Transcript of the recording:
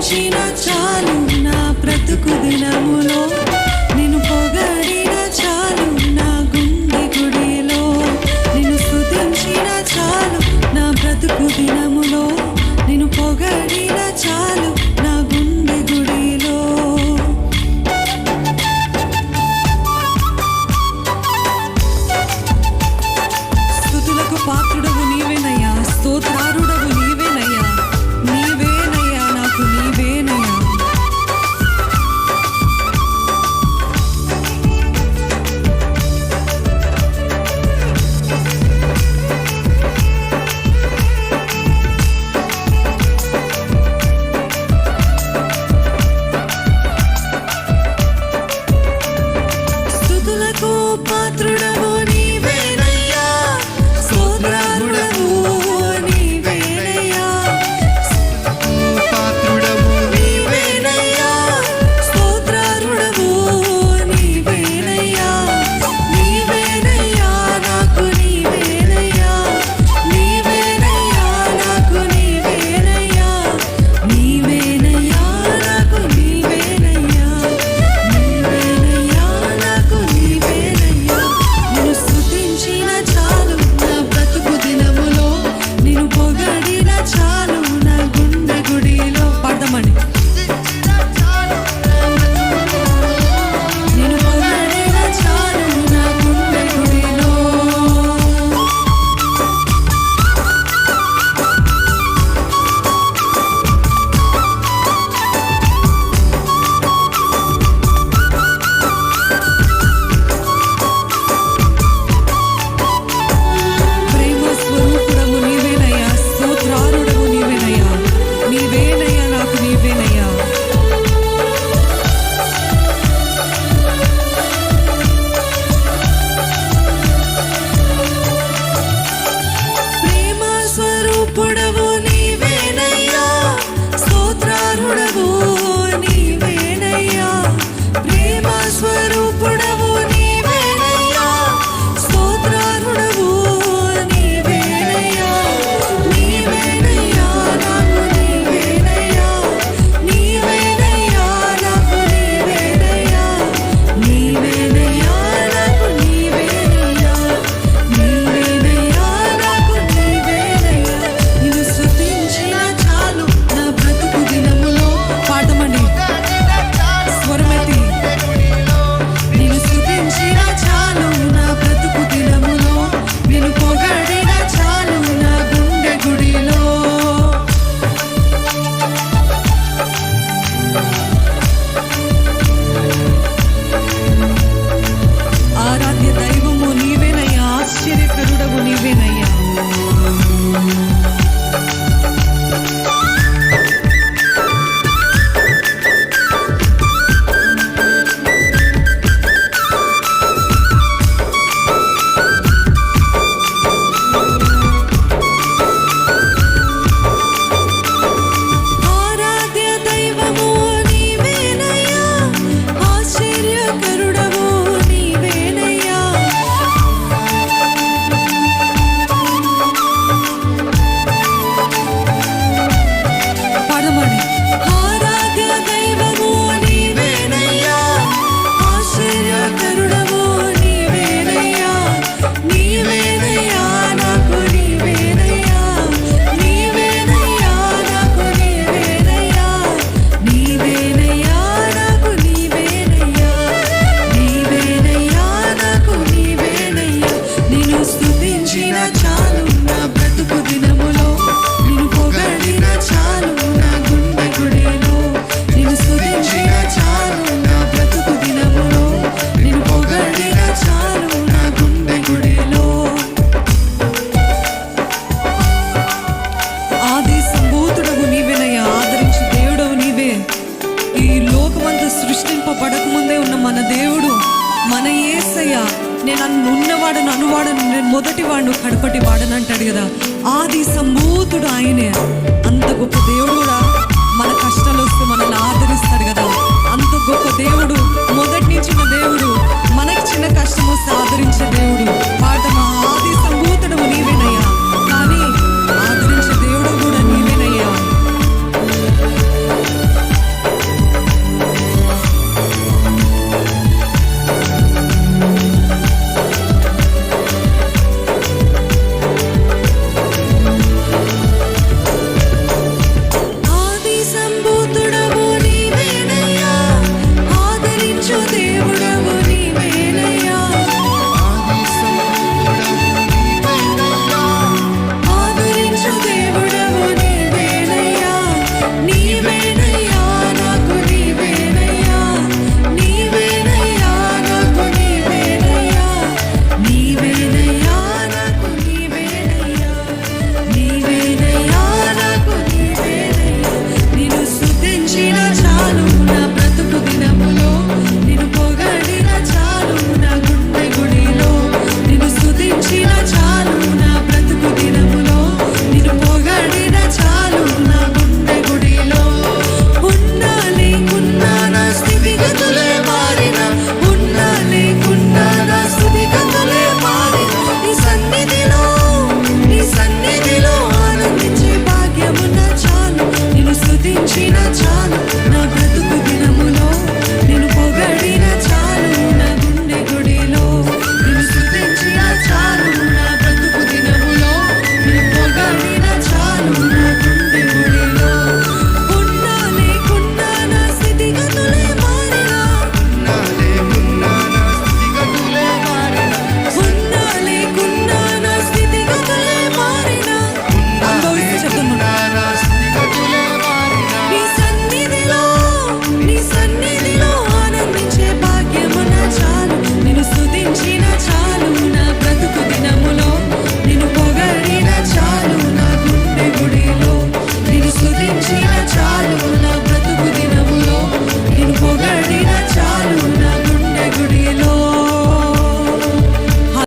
స్తుతించిన చాలు నా బ్రతుకు దినములో, నిన్ను పొగడిన చాలు నా గుండె గుడిలో. నిన్ను స్తుతించిన చాలు నా బ్రతుకు దినములో, నిన్ను పొగడిన చాలు నా గుండె గుడిలో. స్తుతులకు పాత్రుడవు నీవేనయ్యా, స్తోత్రారుడవు నీవేనయ్యా, నీవేనయ్యా నాకు నీవేనయ్యా. స్తుతులకు పాత్రుడవు నీవేనయ్యా, స్తోత్రారుడవు నీవేనయ్యా, పాత్రుడవు నీవేనయ్యా, స్తోత్రారుడవు నీవేనయ్యా, నీవేనయ్యా నాకు నీవేనయ్యా, నీవేనయ్యా నాకు నీవేనయ్యా, నీవేనయ్యా నాకు నీవేనయ్యా, నీవేనయ్యా నాకు నీవేనయ్యా. నిన్ను స్తుతించిన చాలు నా బ్రతుకు దినములో, నిన్ను పొగడిన చాలు నా గుండె గుడిలో. పాడదామండి. నిన్ను పొగడిన చాలు నా గుండె గుడిలో. ప్రేమ స్వరూపుడవు నీవేనయ్యా, స్తోత్రారుడవు నీవేనయ్యా, నీవేనయ్యా నాకు నీవేనయ్యా. ప్రేమ స్వరూపుడవు నీవేనయ్యా, స్తోత్రారుడవు నీవేనయ్యా, ప్రేమ స్వరూపుడవు నీవేనయ్యా, స్తోత్రారుడవు నీవేనయ్యా, నీవేనయ్యా నాకు నీవేనయ్యా, నీవేనయ్యా నాకు నీవేనయ్యా, నీవేనయ్యా నాకు నీవేనయ్యా, నీవేనయ్యా నాకు నీవేనయ్యా. నిన్ను స్తుతించిన చాలు నా బ్రతుకు దినములో. పాడమండి స్వరమెత్తి. నిన్ను స్తుతించిన చాలు నా బ్రతుకు దినములో, నిన్ను పొగడిన చాలు నా గుండె గుడిలో. ఆరాధ్య దైవము నీవేనయ్యా, ఆశ్చర్యకరుడవు నీవేనయ్యా. ఆరాధ్య దైవము నీవేనయ్యా, ఆశ్చర్యకరుడవు నీవేనయ్యా. పాడమని. ఆరాధ్య దైవము నీవేనయ్యా, ఆశ్చర్యకరుడవు నీవేనయ్యా, నీవేనయ్యా నాకు నీవేనయ్యా, నీవేనయ్యా నాకు నీవేనయ్యా, నీవేనయ్యా నాకు నీవేనయ్యా, నీవేనయ్యా నాకు నీవేనయ్యా. నిన్ను స్తుతించిన చాలు నా బ్రతుకు దినములో, నిన్ను పొగడిన చాలు నా గుండె గుడిలో. నిన్ను స్తుతించిన చాలు నా బ్రతుకు దినములో, నిన్ను పొగడిన చాలు నా గుండె గుడిలో. ఆది సంభూతుడవు నీవేనయ్యా, ఆదరించు దేవుడవు నీవే. ఈ లోకమంతా సృష్టింపబడక ముందే ఉన్న మన దేవుడు, మన యేసయ్య. నేను ఉన్నవాడను అనువాడను, నేను మొదటి వాడు కడపటి వాడని అంటాడు కదా. ఆది సంభూతుడు ఆయనే. అంత గొప్ప దేవుడు కూడా మన కష్టాలు వస్తే మనల్ని ఆదరిస్తాడు కదా. అంత గొప్ప దేవుడు, మొదటి నుంచి ఉన్న దేవుడు, మనకి చిన్న కష్టం వస్తే ఆదరించే దేవుడు. పాడమా.